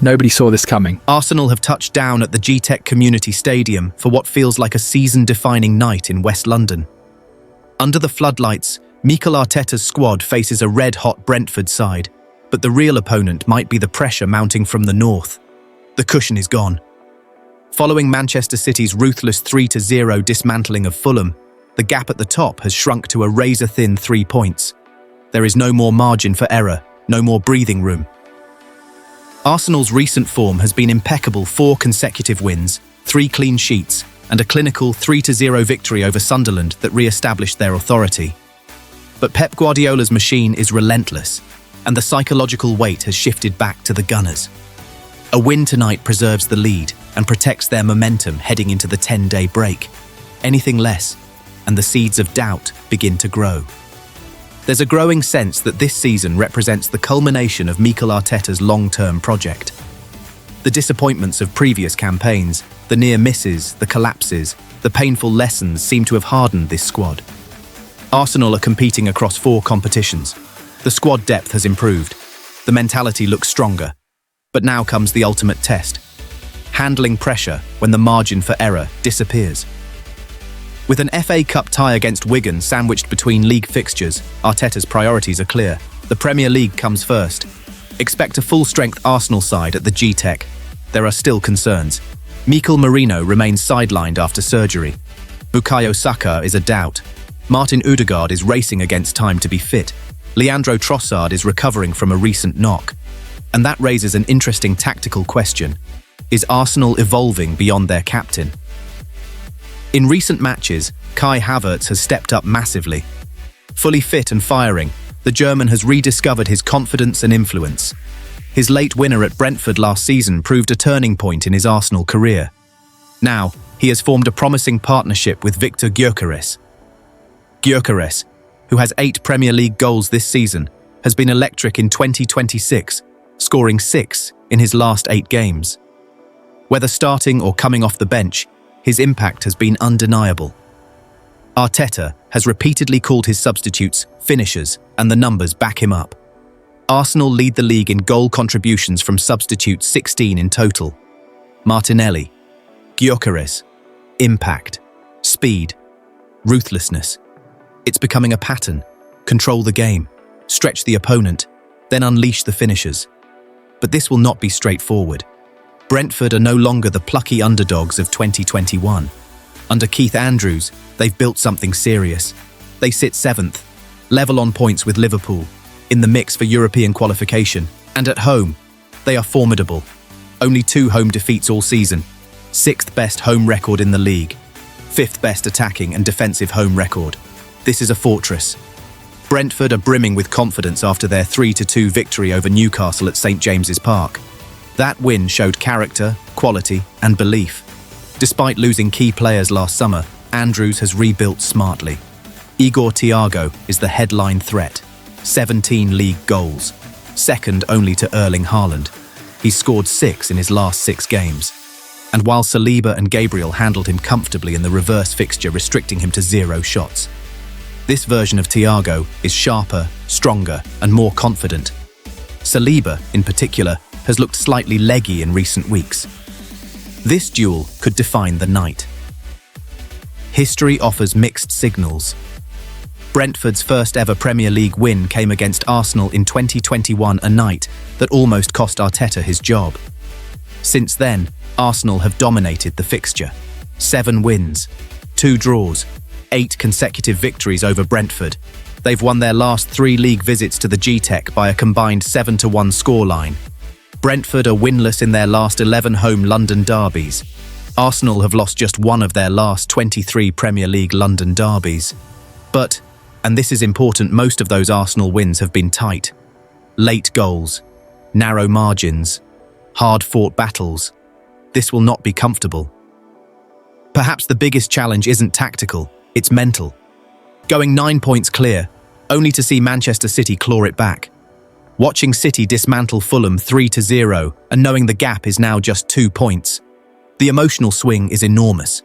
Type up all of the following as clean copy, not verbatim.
Nobody saw this coming. Arsenal have touched down at the G.JESUS Community Stadium for what feels like a season-defining night in West London. Under the floodlights, Mikel Arteta's squad faces a red-hot Brentford side, but the real opponent might be the pressure mounting from the north. The cushion is gone. Following Manchester City's ruthless 3-0 dismantling of Fulham, the gap at the top has shrunk to a razor-thin 3 points. There is no more margin for error, no more breathing room. Arsenal's recent form has been impeccable: 4 consecutive wins, 3 clean sheets, and a clinical 3-0 victory over Sunderland that re-established their authority. But Pep Guardiola's machine is relentless, and the psychological weight has shifted back to the Gunners. A win tonight preserves the lead and protects their momentum heading into the 10-day break. Anything less, and the seeds of doubt begin to grow. There's a growing sense that this season represents the culmination of Mikel Arteta's long-term project. The disappointments of previous campaigns, the near misses, the collapses, the painful lessons seem to have hardened this squad. Arsenal are competing across 4 competitions. The squad depth has improved. The mentality looks stronger. But now comes the ultimate test: handling pressure when the margin for error disappears. With an FA Cup tie against Wigan sandwiched between league fixtures, Arteta's priorities are clear. The Premier League comes first. Expect a full-strength Arsenal side at the G.JESUS. There are still concerns. Mikel Merino remains sidelined after surgery. Bukayo Saka is a doubt. Martin Odegaard is racing against time to be fit. Leandro Trossard is recovering from a recent knock. And that raises an interesting tactical question. Is Arsenal evolving beyond their captain? In recent matches, Kai Havertz has stepped up massively. Fully fit and firing, the German has rediscovered his confidence and influence. His late winner at Brentford last season proved a turning point in his Arsenal career. Now, he has formed a promising partnership with Victor GYÖKERES. GYÖKERES, who has 8 Premier League goals this season, has been electric in 2026, scoring 6 in his last 8 games. Whether starting or coming off the bench, his impact has been undeniable. Arteta has repeatedly called his substitutes finishers, and the numbers back him up. Arsenal lead the league in goal contributions from substitutes, 16 in total. Martinelli, GYÖKERES, impact, speed, ruthlessness. It's becoming a pattern. Control the game, stretch the opponent, then unleash the finishers. But this will not be straightforward. Brentford are no longer the plucky underdogs of 2021. Under Keith Andrews, they've built something serious. They sit 7th, level on points with Liverpool, in the mix for European qualification, and at home, they are formidable. Only 2 home defeats all season, 6th best home record in the league, 5th best attacking and defensive home record. This is a fortress. Brentford are brimming with confidence after their 3-2 victory over Newcastle at St James's Park. That win showed character, quality, and belief. Despite losing key players last summer, Andrews has rebuilt smartly. Igor Thiago is the headline threat. 17 league goals, second only to Erling Haaland. He's scored 6 in his last 6 games. And while Saliba and Gabriel handled him comfortably in the reverse fixture, restricting him to 0 shots. This version of Thiago is sharper, stronger, and more confident. Saliba, in particular, has looked slightly leggy in recent weeks. This duel could define the night. History offers mixed signals. Brentford's first ever Premier League win came against Arsenal in 2021, a night that almost cost Arteta his job. Since then, Arsenal have dominated the fixture. 7 wins, 2 draws, 8 consecutive victories over Brentford. They've won their last 3 league visits to the G.JESUS by a combined 7-1 scoreline. Brentford are winless in their last 11 home London derbies. Arsenal have lost just 1 of their last 23 Premier League London derbies. But, and this is important, most of those Arsenal wins have been tight. Late goals, narrow margins, hard-fought battles. This will not be comfortable. Perhaps the biggest challenge isn't tactical, it's mental. Going 9 points clear, only to see Manchester City claw it back. Watching City dismantle Fulham 3-0 and knowing the gap is now just 2 points. The emotional swing is enormous.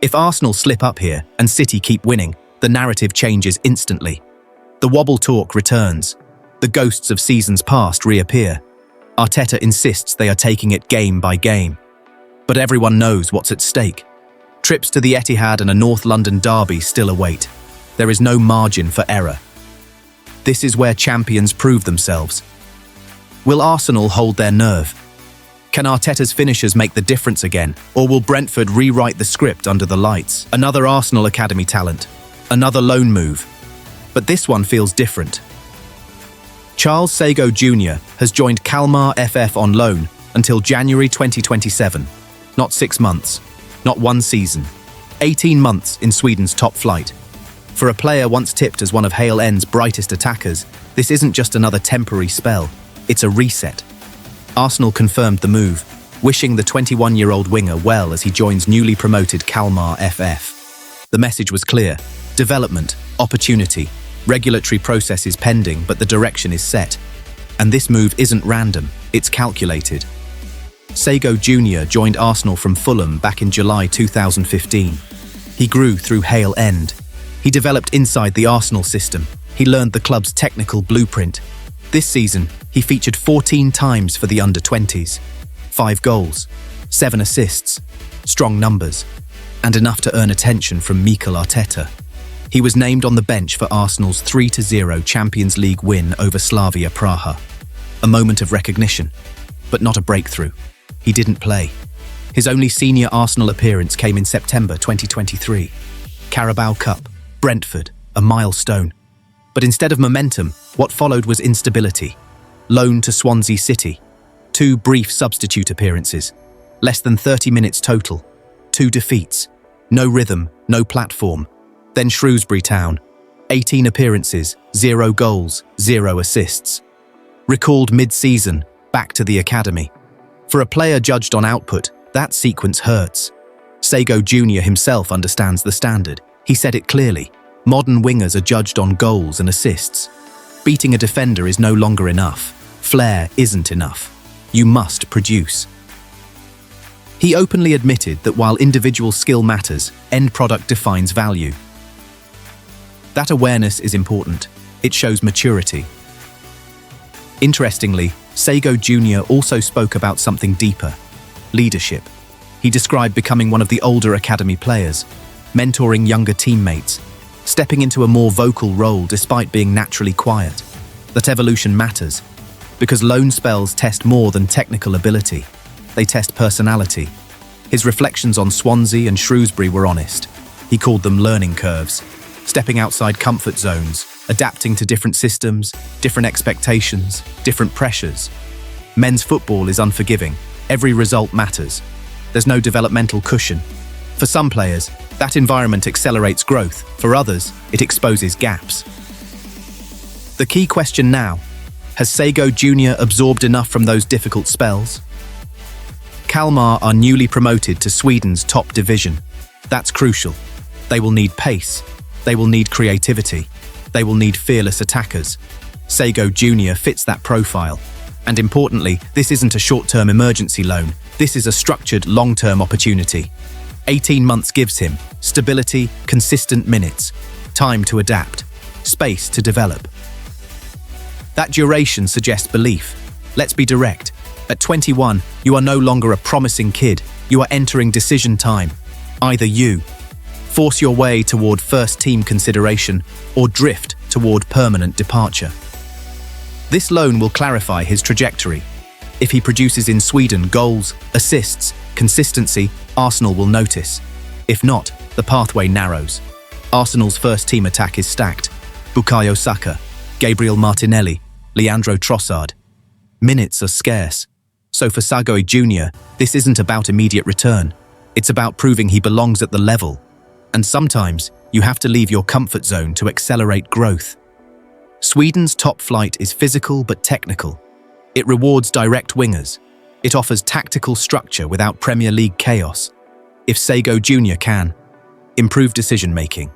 If Arsenal slip up here and City keep winning, the narrative changes instantly. The wobble talk returns. The ghosts of seasons past reappear. Arteta insists they are taking it game by game. But everyone knows what's at stake. Trips to the Etihad and a North London derby still await. There is no margin for error. This is where champions prove themselves. Will Arsenal hold their nerve? Can Arteta's finishers make the difference again, or will Brentford rewrite the script under the lights? Another Arsenal Academy talent, another loan move. But this one feels different. Charles Sego Jr. has joined Kalmar FF on loan until January 2027. Not 6 months, not one season. 18 months in Sweden's top flight. For a player once tipped as one of Hale End's brightest attackers, this isn't just another temporary spell, it's a reset. Arsenal confirmed the move, wishing the 21-year-old winger well as he joins newly promoted Kalmar FF. The message was clear: development, opportunity, regulatory processes pending, but the direction is set. And this move isn't random, it's calculated. Sego Jr. joined Arsenal from Fulham back in July 2015. He grew through Hale End. He developed inside the Arsenal system. He learned the club's technical blueprint. This season, he featured 14 times for the under-20s. 5 goals, 7 assists, strong numbers, and enough to earn attention from Mikel Arteta. He was named on the bench for Arsenal's 3-0 Champions League win over Slavia Praha. A moment of recognition, but not a breakthrough. He didn't play. His only senior Arsenal appearance came in September 2023. Carabao Cup, Brentford, a milestone. But instead of momentum, what followed was instability. Loan to Swansea City. 2 brief substitute appearances. Less than 30 minutes total. 2 defeats. No rhythm, no platform. Then Shrewsbury Town. 18 appearances, 0 goals, 0 assists. Recalled mid-season, back to the academy. For a player judged on output, that sequence hurts. Sego Jr. himself understands the standard. He said it clearly. Modern wingers are judged on goals and assists. Beating a defender is no longer enough. Flair isn't enough. You must produce. He openly admitted that while individual skill matters, end product defines value. That awareness is important. It shows maturity. Interestingly, Sego Jr. also spoke about something deeper: leadership. He described becoming one of the older academy players, mentoring younger teammates, stepping into a more vocal role despite being naturally quiet. That evolution matters, because loan spells test more than technical ability. They test personality. His reflections on Swansea and Shrewsbury were honest. He called them learning curves, stepping outside comfort zones, adapting to different systems, different expectations, different pressures. Men's football is unforgiving. Every result matters. There's no developmental cushion. For some players, that environment accelerates growth. For others, it exposes gaps. The key question now: has Sego Jr. absorbed enough from those difficult spells? Kalmar are newly promoted to Sweden's top division. That's crucial. They will need pace. They will need creativity. They will need fearless attackers. Sego Jr. fits that profile. And importantly, this isn't a short-term emergency loan. This is a structured, long-term opportunity. 18 months gives him stability, consistent minutes, time to adapt, space to develop. That duration suggests belief. Let's be direct. At 21, you are no longer a promising kid. You are entering decision time. Either you force your way toward first-team consideration or drift toward permanent departure. This loan will clarify his trajectory. If he produces in Sweden goals, assists, consistency, Arsenal will notice. If not, the pathway narrows. Arsenal's first-team attack is stacked. Bukayo Saka, Gabriel Martinelli, Leandro Trossard. Minutes are scarce. So for Sego Jr., this isn't about immediate return. It's about proving he belongs at the level. And sometimes, you have to leave your comfort zone to accelerate growth. Sweden's top flight is physical but technical. It rewards direct wingers. It offers tactical structure without Premier League chaos. If Sego Jr. can, improve decision-making,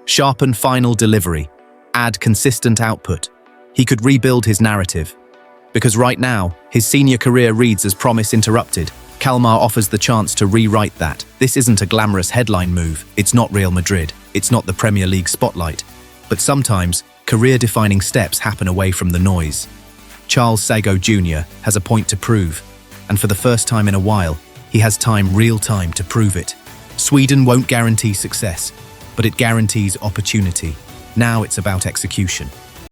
sharpen final delivery, add consistent output, he could rebuild his narrative. Because right now, his senior career reads as promise interrupted. Kalmar offers the chance to rewrite that. This isn't a glamorous headline move. It's not Real Madrid. It's not the Premier League spotlight. But sometimes, career-defining steps happen away from the noise. Charles Sego Jr. has a point to prove, and for the first time in a while, he has real time to prove it. Sweden won't guarantee success, but it guarantees opportunity. Now it's about execution.